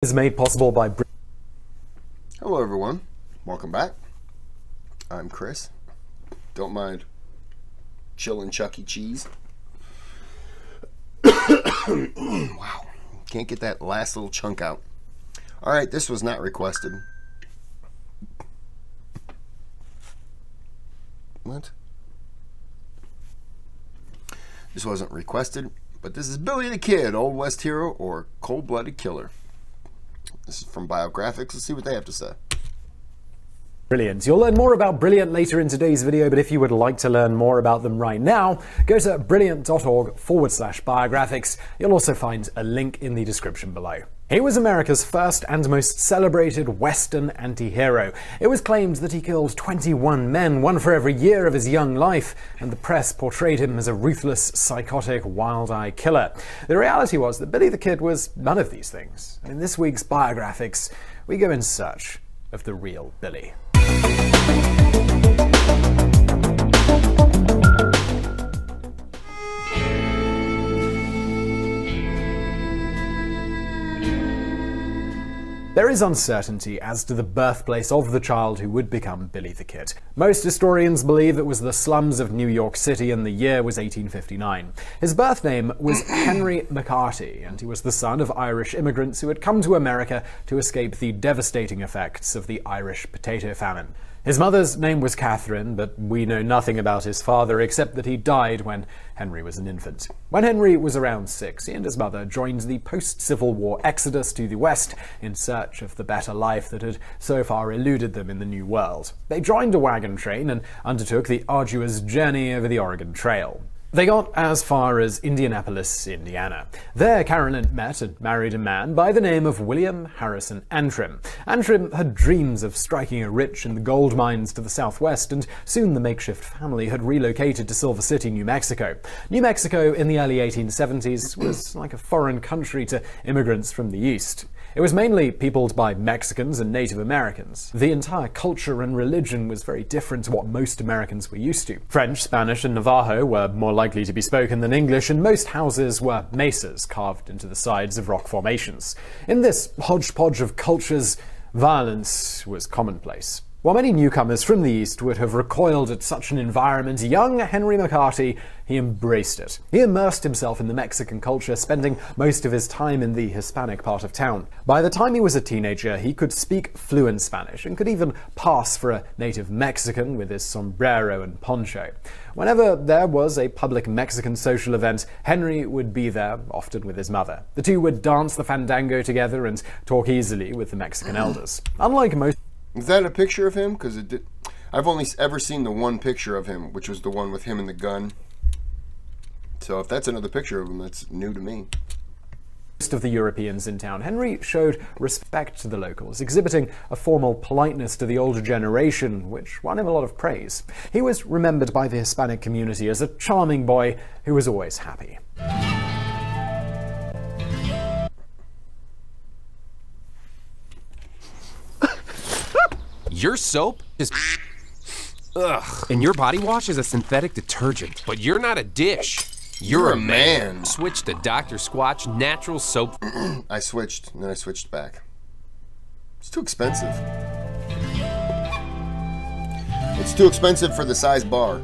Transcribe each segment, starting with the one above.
Is made possible by... Hello everyone, welcome back. I'm Chris. Don't mind chilling Chuck E. Cheese. Wow, can't get that last little chunk out. Alright, this was not requested. What? This wasn't requested, but this is Billy the Kid, Old West hero or cold-blooded killer. This is from Biographics. Let's see what they have to say. Brilliant. You'll learn more about Brilliant later in today's video, but if you would like to learn more about them right now, go to brilliant.org/biographics. You'll also find a link in the description below. He was America's first and most celebrated Western anti-hero. It was claimed that he killed 21 men, one for every year of his young life, and the press portrayed him as a ruthless, psychotic, wild-eyed killer. The reality was that Billy the Kid was none of these things. And in this week's Biographics, we go in search of the real Billy. There is uncertainty as to the birthplace of the child who would become Billy the Kid. Most historians believe it was the slums of New York City and the year was 1859. His birth name was Henry McCarty, and he was the son of Irish immigrants who had come to America to escape the devastating effects of the Irish potato famine. His mother's name was Catherine, but we know nothing about his father except that he died when Henry was an infant. When Henry was around 6, he and his mother joined the post-Civil War exodus to the West in search of the better life that had so far eluded them in the New World. They joined a wagon train and undertook the arduous journey over the Oregon Trail. They got as far as Indianapolis, Indiana. There, Carolyn met and married a man by the name of William Harrison Antrim. Antrim had dreams of striking it rich in the gold mines to the southwest, and soon the makeshift family had relocated to Silver City, New Mexico. New Mexico in the early 1870s was like a foreign country to immigrants from the east. It was mainly peopled by Mexicans and Native Americans. The entire culture and religion was very different to what most Americans were used to. French, Spanish, and Navajo were more likely to be spoken than English, and most houses were mesas carved into the sides of rock formations. In this hodgepodge of cultures, violence was commonplace. While many newcomers from the East would have recoiled at such an environment, young Henry McCarty, he embraced it. He immersed himself in the Mexican culture, spending most of his time in the Hispanic part of town. By the time he was a teenager, he could speak fluent Spanish and could even pass for a native Mexican with his sombrero and poncho. Whenever there was a public Mexican social event, Henry would be there, often with his mother. The two would dance the fandango together and talk easily with the Mexican elders. Unlike most... Is that a picture of him? Because I've only ever seen the one picture of him, which was the one with him and the gun. So if that's another picture of him, that's new to me. Most of the Europeans in town, Henry showed respect to the locals, exhibiting a formal politeness to the older generation, which won him a lot of praise. He was remembered by the Hispanic community as a charming boy who was always happy. Your soap is ugh, and your body wash is a synthetic detergent. But you're not a dish. You're a man. Switch to Dr. Squatch natural soap. I switched, and then I switched back. It's too expensive. It's too expensive for the size bar.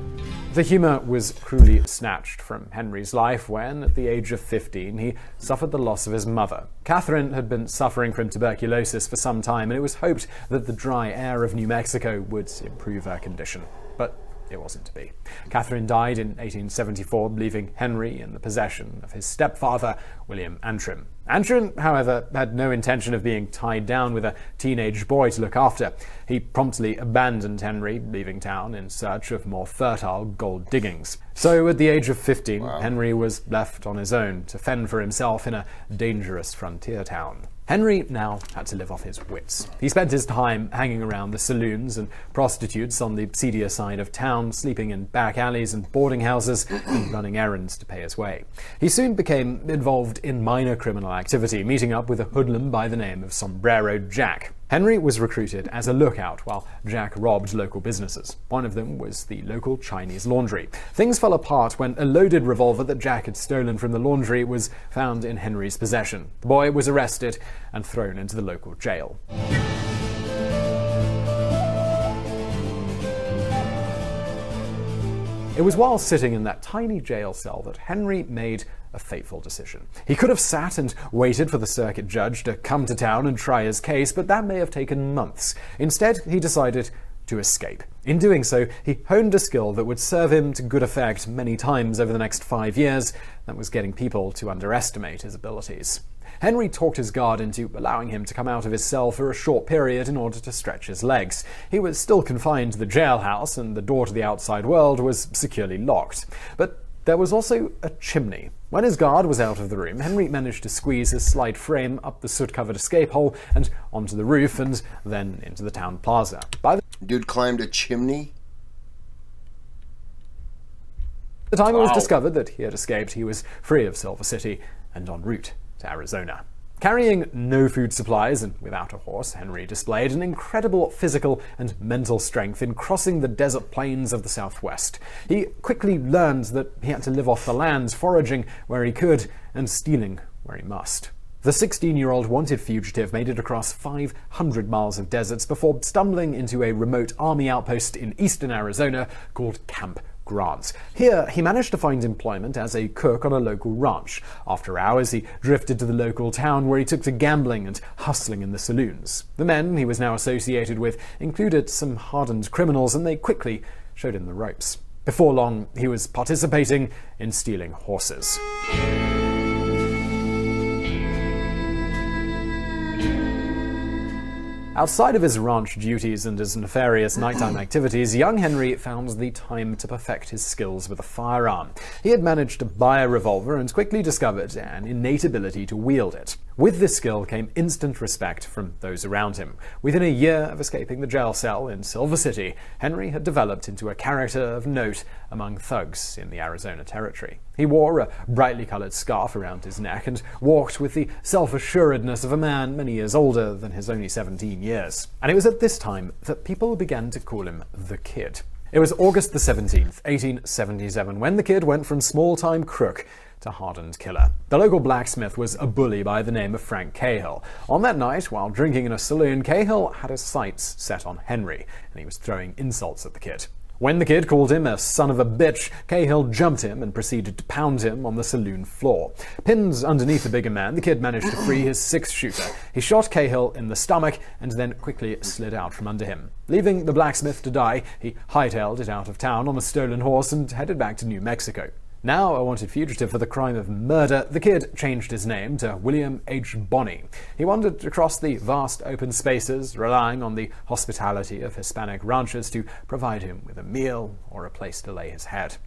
The humor was cruelly snatched from Henry's life when, at the age of 15, he suffered the loss of his mother. Catherine had been suffering from tuberculosis for some time, and it was hoped that the dry air of New Mexico would improve her condition. But it wasn't to be. Catherine died in 1874, leaving Henry in the possession of his stepfather, William Antrim. Antrim, however, had no intention of being tied down with a teenage boy to look after. He promptly abandoned Henry, leaving town in search of more fertile gold diggings. So at the age of 15, Henry was left on his own to fend for himself in a dangerous frontier town. Henry now had to live off his wits. He spent his time hanging around the saloons and prostitutes on the seedier side of town, sleeping in back alleys and boarding houses, and running errands to pay his way. He soon became involved in minor criminal activity, meeting up with a hoodlum by the name of Sombrero Jack. Henry was recruited as a lookout while Jack robbed local businesses. One of them was the local Chinese laundry. Things fell apart when a loaded revolver that Jack had stolen from the laundry was found in Henry's possession. The boy was arrested and thrown into the local jail. It was while sitting in that tiny jail cell that Henry made a fateful decision. He could have sat and waited for the circuit judge to come to town and try his case, but that may have taken months. Instead, he decided to escape. In doing so, he honed a skill that would serve him to good effect many times over the next 5 years. That was getting people to underestimate his abilities. Henry talked his guard into allowing him to come out of his cell for a short period in order to stretch his legs. He was still confined to the jailhouse, and the door to the outside world was securely locked. But there was also a chimney. When his guard was out of the room, Henry managed to squeeze his slight frame up the soot-covered escape hole and onto the roof, and then into the town plaza. Dude climbed a chimney? By the time it was discovered that he had escaped, he was free of Silver City and en route to Arizona. Carrying no food supplies and without a horse, Henry displayed an incredible physical and mental strength in crossing the desert plains of the Southwest. He quickly learned that he had to live off the land, foraging where he could and stealing where he must. The 16-year-old wanted fugitive made it across 500 miles of deserts before stumbling into a remote army outpost in eastern Arizona called Camp Grant. Here, he managed to find employment as a cook on a local ranch. After hours, he drifted to the local town where he took to gambling and hustling in the saloons. The men he was now associated with included some hardened criminals, and they quickly showed him the ropes. Before long, he was participating in stealing horses. Outside of his ranch duties and his nefarious nighttime activities, young Henry found the time to perfect his skills with a firearm. He had managed to buy a revolver and quickly discovered an innate ability to wield it. With this skill came instant respect from those around him. Within a year of escaping the jail cell in Silver City, Henry had developed into a character of note among thugs in the Arizona Territory. He wore a brightly colored scarf around his neck and walked with the self-assuredness of a man many years older than his only 17 years. And it was at this time that people began to call him the Kid. It was August the 17th, 1877, when the Kid went from small-time crook to hardened killer. The local blacksmith was a bully by the name of Frank Cahill. On that night, while drinking in a saloon, Cahill had his sights set on Henry, and he was throwing insults at the Kid. When the Kid called him a son of a bitch, Cahill jumped him and proceeded to pound him on the saloon floor. Pinned underneath the bigger man, the Kid managed to free his six-shooter. He shot Cahill in the stomach and then quickly slid out from under him. Leaving the blacksmith to die, he hightailed it out of town on a stolen horse and headed back to New Mexico. Now a wanted fugitive for the crime of murder, the Kid changed his name to William H. Bonney. He wandered across the vast open spaces, relying on the hospitality of Hispanic ranchers to provide him with a meal or a place to lay his head.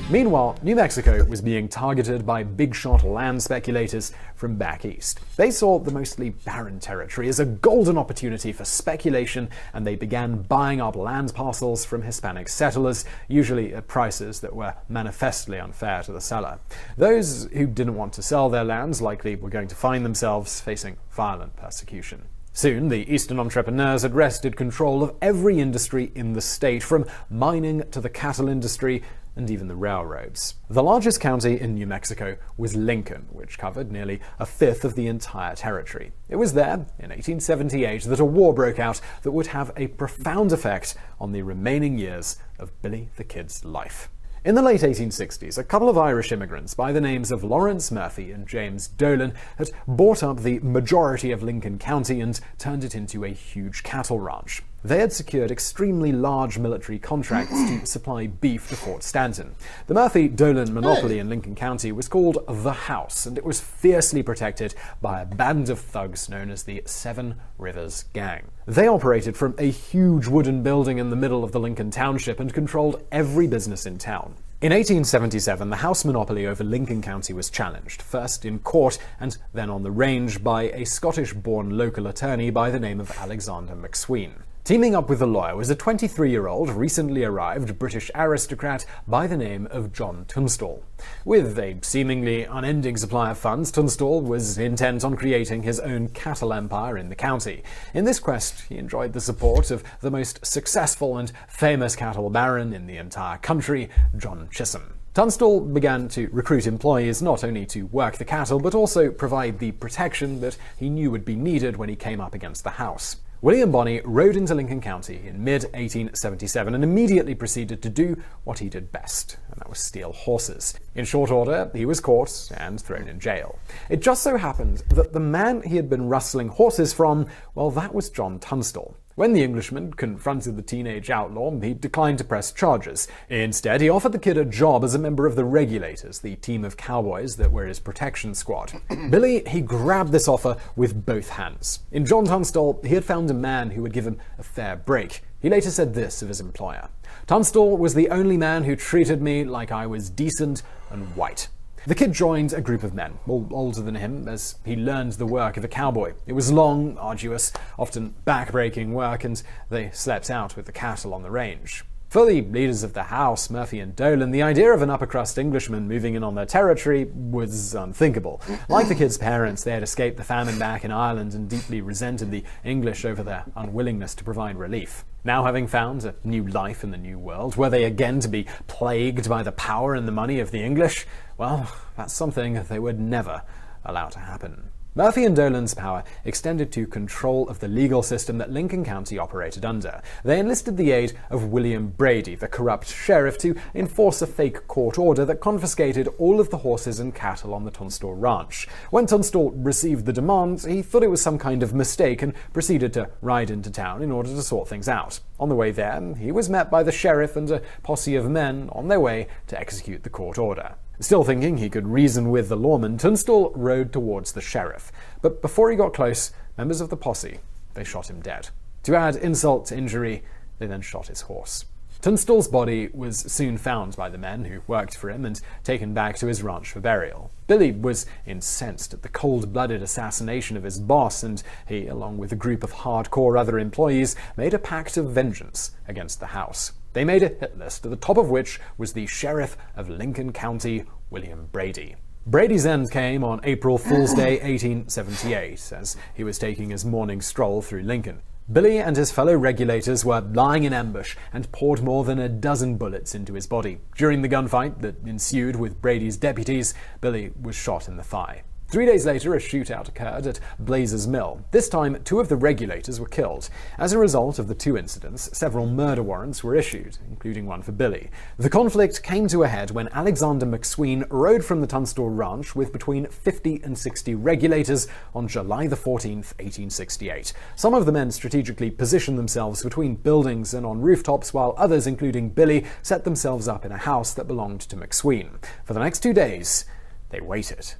Meanwhile, New Mexico was being targeted by big-shot land speculators from back east. They saw the mostly barren territory as a golden opportunity for speculation, and they began buying up land parcels from Hispanic settlers, usually at prices that were manifestly unfair to the seller. Those who didn't want to sell their lands likely were going to find themselves facing violent persecution. Soon, the Eastern entrepreneurs had wrested control of every industry in the state, from mining to the cattle industry and even the railroads. The largest county in New Mexico was Lincoln, which covered nearly a fifth of the entire territory. It was there, in 1878, that a war broke out that would have a profound effect on the remaining years of Billy the Kid's life. In the late 1860s, a couple of Irish immigrants by the names of Lawrence Murphy and James Dolan had bought up the majority of Lincoln County and turned it into a huge cattle ranch. They had secured extremely large military contracts to supply beef to Fort Stanton. The Murphy-Dolan monopoly in Lincoln County was called the House, and it was fiercely protected by a band of thugs known as the Seven Rivers Gang. They operated from a huge wooden building in the middle of the Lincoln Township and controlled every business in town. In 1877, the House monopoly over Lincoln County was challenged, first in court and then on the range by a Scottish-born local attorney by the name of Alexander McSween. Teaming up with the lawyer was a 23-year-old, recently arrived British aristocrat by the name of John Tunstall. With a seemingly unending supply of funds, Tunstall was intent on creating his own cattle empire in the county. In this quest, he enjoyed the support of the most successful and famous cattle baron in the entire country, John Chisholm. Tunstall began to recruit employees not only to work the cattle, but also provide the protection that he knew would be needed when he came up against the house. William Bonney rode into Lincoln County in mid-1877 and immediately proceeded to do what he did best, and that was steal horses. In short order, he was caught and thrown in jail. It just so happened that the man he had been rustling horses from, well, that was John Tunstall. When the Englishman confronted the teenage outlaw, he declined to press charges. Instead, he offered the kid a job as a member of the Regulators, the team of cowboys that were his protection squad. Billy, he grabbed this offer with both hands. In John Tunstall, he had found a man who would give him a fair break. He later said this of his employer: "Tunstall was the only man who treated me like I was decent and white." The kid joined a group of men, all older than him, as he learned the work of a cowboy. It was long, arduous, often back-breaking work, and they slept out with the cattle on the range. For the leaders of the house, Murphy and Dolan, the idea of an upper-crust Englishman moving in on their territory was unthinkable. Like the kid's parents, they had escaped the famine back in Ireland and deeply resented the English over their unwillingness to provide relief. Now, having found a new life in the New World, were they again to be plagued by the power and the money of the English? Well, that's something they would never allow to happen. Murphy and Dolan's power extended to control of the legal system that Lincoln County operated under. They enlisted the aid of William Brady, the corrupt sheriff, to enforce a fake court order that confiscated all of the horses and cattle on the Tunstall ranch. When Tunstall received the demand, he thought it was some kind of mistake and proceeded to ride into town in order to sort things out. On the way there, he was met by the sheriff and a posse of men on their way to execute the court order. Still thinking he could reason with the lawman, Tunstall rode towards the sheriff. But before he got close, members of the posse, they shot him dead. To add insult to injury, they then shot his horse. Tunstall's body was soon found by the men who worked for him and taken back to his ranch for burial. Billy was incensed at the cold-blooded assassination of his boss, and he, along with a group of hardcore other employees, made a pact of vengeance against the house. They made a hit list, at the top of which was the sheriff of Lincoln County, William Brady. Brady's end came on April Fool's Day 1878, as he was taking his morning stroll through Lincoln. Billy and his fellow Regulators were lying in ambush and poured more than a dozen bullets into his body. During the gunfight that ensued with Brady's deputies, Billy was shot in the thigh. 3 days later, a shootout occurred at Blazer's Mill. This time, 2 of the Regulators were killed. As a result of the 2 incidents, several murder warrants were issued, including one for Billy. The conflict came to a head when Alexander McSween rode from the Tunstall Ranch with between 50 and 60 Regulators on July the 14th, 1868. Some of the men strategically positioned themselves between buildings and on rooftops, while others, including Billy, set themselves up in a house that belonged to McSween. For the next 2 days, they waited.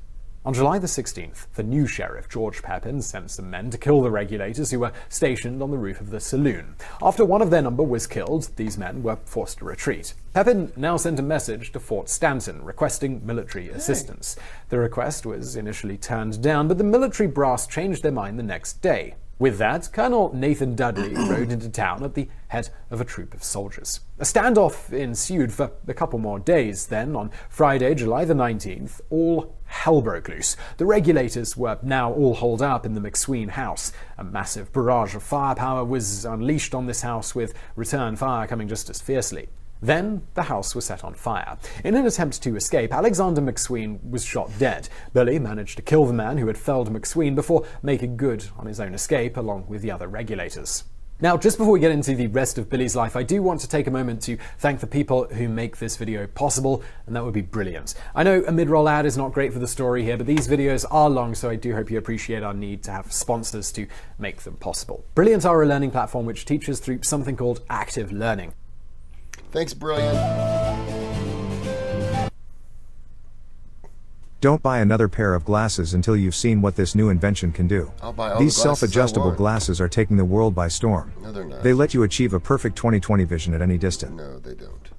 On July the 16th, the new sheriff, George Pepin, sent some men to kill the Regulators who were stationed on the roof of the saloon. After one of their number was killed, these men were forced to retreat. Pepin now sent a message to Fort Stanton requesting military assistance. The request was initially turned down, but the military brass changed their mind the next day. With that, Colonel Nathan Dudley rode into town at the head of a troop of soldiers. A standoff ensued for a couple more days. Then, on Friday, July the 19th, all hell broke loose. The Regulators were now all holed up in the McSween house. A massive barrage of firepower was unleashed on this house, with return fire coming just as fiercely. Then the house was set on fire. In an attempt to escape, Alexander McSween was shot dead. Billy managed to kill the man who had felled McSween before making good on his own escape along with the other Regulators. Now, just before we get into the rest of Billy's life, I do want to take a moment to thank the people who make this video possible, and that would be brilliant. I know a mid-roll ad is not great for the story here, but these videos are long, so I do hope you appreciate our need to have sponsors to make them possible. Brilliant are a learning platform which teaches through something called active learning. Thanks, Brilliant. Don't buy another pair of glasses until you've seen what this new invention can do. I'll buy all These the glasses self-adjustable I want. glasses are taking the world by storm. No, they're not. They let you achieve a perfect 20/20 vision at any distance. No, they don't.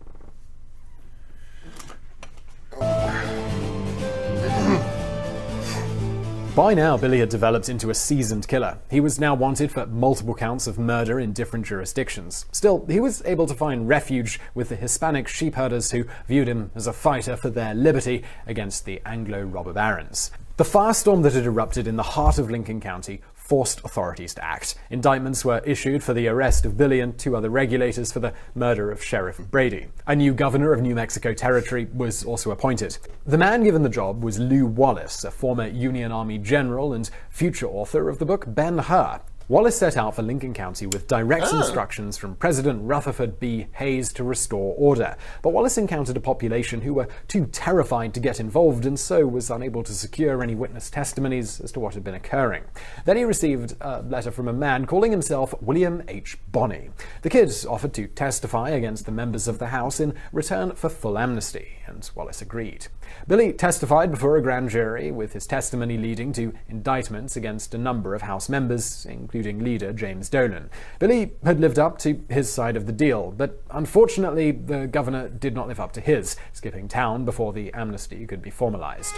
By now, Billy had developed into a seasoned killer. He was now wanted for multiple counts of murder in different jurisdictions. Still, he was able to find refuge with the Hispanic sheepherders who viewed him as a fighter for their liberty against the Anglo robber barons. The firestorm that had erupted in the heart of Lincoln County forced authorities to act. Indictments were issued for the arrest of Billy and 2 other regulators for the murder of Sheriff Brady. A new governor of New Mexico Territory was also appointed. The man given the job was Lew Wallace, a former Union Army general and future author of the book Ben-Hur. Wallace set out for Lincoln County with direct instructions from President Rutherford B. Hayes to restore order. But Wallace encountered a population who were too terrified to get involved and so was unable to secure any witness testimonies as to what had been occurring. Then he received a letter from a man calling himself William H. Bonney. The kid offered to testify against the members of the House in return for full amnesty, and Wallace agreed. Billy testified before a grand jury, with his testimony leading to indictments against a number of House members, including leader James Dolan. Billy had lived up to his side of the deal, but unfortunately the governor did not live up to his, skipping town before the amnesty could be formalized.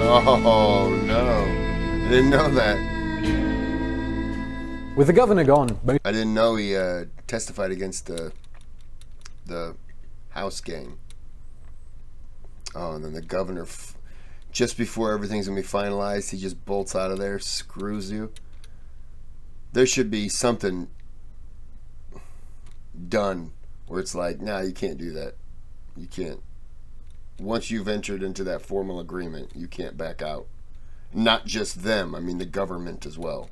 Oh no, I didn't know that. With the governor gone, I didn't know he testified against the House gang. Oh, and then the governor, just before everything's gonna be finalized, he just bolts out of there, screws you. There should be something done where it's like, nah, you can't do that. You can't. Once you've entered into that formal agreement, you can't back out. Not just them, I mean the government as well.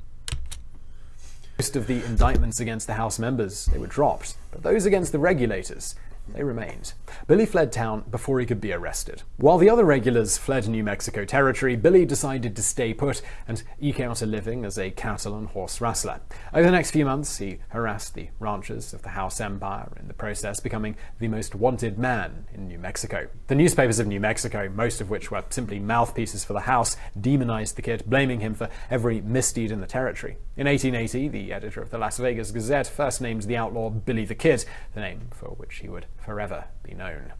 Most of the indictments against the House members, they were dropped, but those against the regulators, they remained. Billy fled town before he could be arrested. While the other regulars fled New Mexico Territory, Billy decided to stay put and eke out a living as a cattle and horse rustler. Over the next few months, he harassed the ranchers of the House Empire, in the process becoming the most wanted man in New Mexico. The newspapers of New Mexico, most of which were simply mouthpieces for the House, demonized the kid, blaming him for every misdeed in the territory. In 1880, the editor of the Las Vegas Gazette first named the outlaw Billy the Kid, the name for which he would forever be known.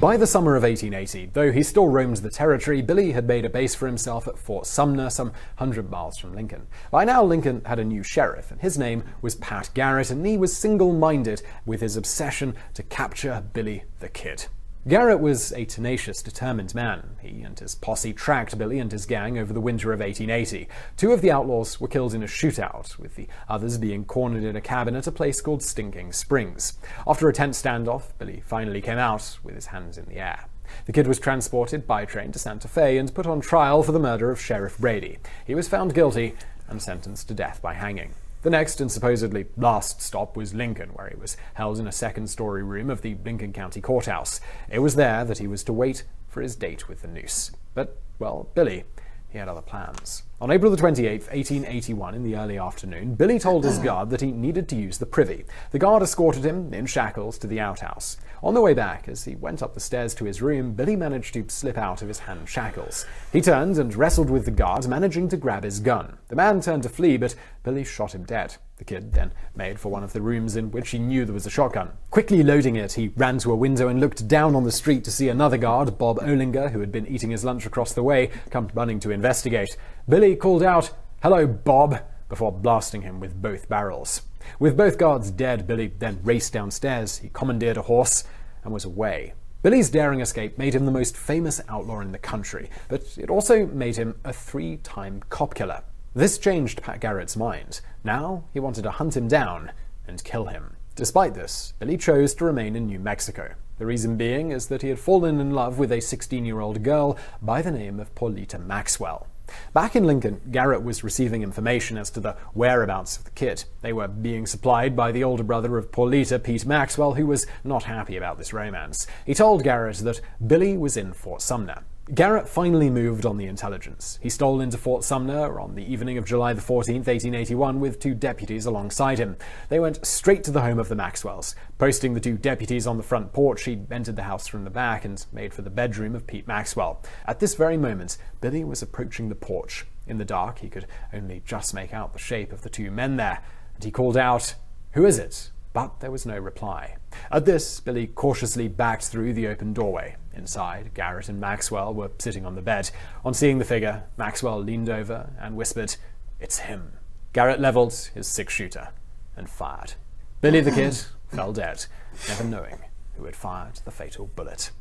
By the summer of 1880, though he still roamed the territory, Billy had made a base for himself at Fort Sumner, some 100 miles from Lincoln. By now, Lincoln had a new sheriff, and his name was Pat Garrett, and he was single-minded with his obsession to capture Billy the Kid. Garrett was a tenacious, determined man. He and his posse tracked Billy and his gang over the winter of 1880. 2 of the outlaws were killed in a shootout, with the others being cornered in a cabin at a place called Stinking Springs. After a tense standoff, Billy finally came out with his hands in the air. The kid was transported by train to Santa Fe and put on trial for the murder of Sheriff Brady. He was found guilty and sentenced to death by hanging. The next and supposedly last stop was Lincoln, where he was held in a second-story room of the Lincoln County Courthouse. It was there that he was to wait for his date with the noose. But, well, Billy, he had other plans. On April the 28th, 1881, in the early afternoon, Billy told his guard that he needed to use the privy. The guard escorted him, in shackles, to the outhouse. On the way back, as he went up the stairs to his room, Billy managed to slip out of his hand shackles. He turned and wrestled with the guard, managing to grab his gun. The man turned to flee, but Billy shot him dead. The kid then made for one of the rooms in which he knew there was a shotgun. Quickly loading it, he ran to a window and looked down on the street to see another guard, Bob Olinger, who had been eating his lunch across the way, come running to investigate. Billy called out, "Hello, Bob," before blasting him with both barrels. With both guards dead, Billy then raced downstairs. He commandeered a horse and was away. Billy's daring escape made him the most famous outlaw in the country, but it also made him a 3-time cop killer. This changed Pat Garrett's mind. Now he wanted to hunt him down and kill him. Despite this, Billy chose to remain in New Mexico. The reason being is that he had fallen in love with a 16-year-old girl by the name of Paulita Maxwell. Back in Lincoln, Garrett was receiving information as to the whereabouts of the kid. They were being supplied by the older brother of Paulita, Pete Maxwell, who was not happy about this romance. He told Garrett that Billy was in Fort Sumner. Garrett finally moved on the intelligence. He stole into Fort Sumner on the evening of July the 14th, 1881, with 2 deputies alongside him. They went straight to the home of the Maxwells. Posting the 2 deputies on the front porch, he entered the house from the back and made for the bedroom of Pete Maxwell. At this very moment, Billy was approaching the porch. In the dark, he could only just make out the shape of the 2 men there, and he called out, "Who is it?" But there was no reply. At this, Billy cautiously backed through the open doorway. Inside, Garrett and Maxwell were sitting on the bed. On seeing the figure, Maxwell leaned over and whispered, "It's him." Garrett leveled his six-shooter and fired. Billy the Kid fell dead, never knowing who had fired the fatal bullet.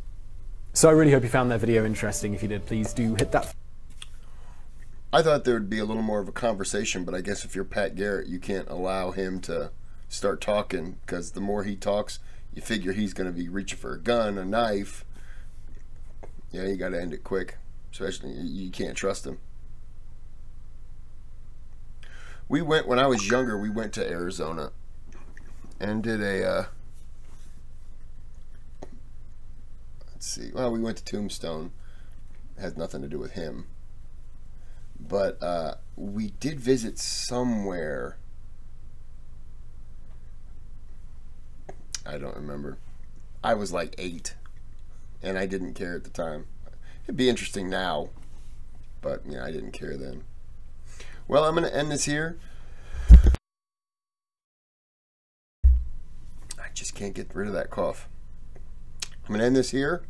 So I really hope you found that video interesting. If you did, please do hit that. I thought there would be a little more of a conversation, but I guess if you're Pat Garrett, you can't allow him to start talking, because the more he talks, you figure he's going to be reaching for a gun, a knife. Yeah, you got to end it quick, especially you can't trust him. When I was younger, we went to Arizona and did a, let's see, well, we went to Tombstone. It has nothing to do with him. But we did visit somewhere. I don't remember. I was like 8, and I didn't care at the time. It'd be interesting now, but yeah, I didn't care then. Well, I'm going to end this here. I just can't get rid of that cough. I'm going to end this here,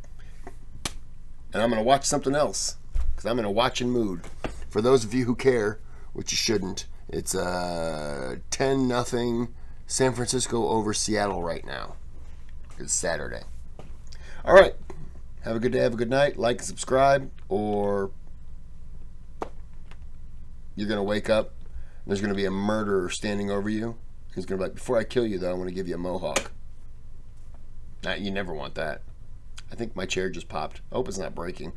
and I'm going to watch something else, because I'm in a watching mood. For those of you who care, which you shouldn't, it's 10-0 San Francisco over Seattle right now. It's Saturday. All right. Have a good day. Have a good night. Like and subscribe, or you're going to wake up and there's going to be a murderer standing over you. He's going to be like, "Before I kill you, though, I want to give you a mohawk." Nah, you never want that. I think my chair just popped. I hope it's not breaking.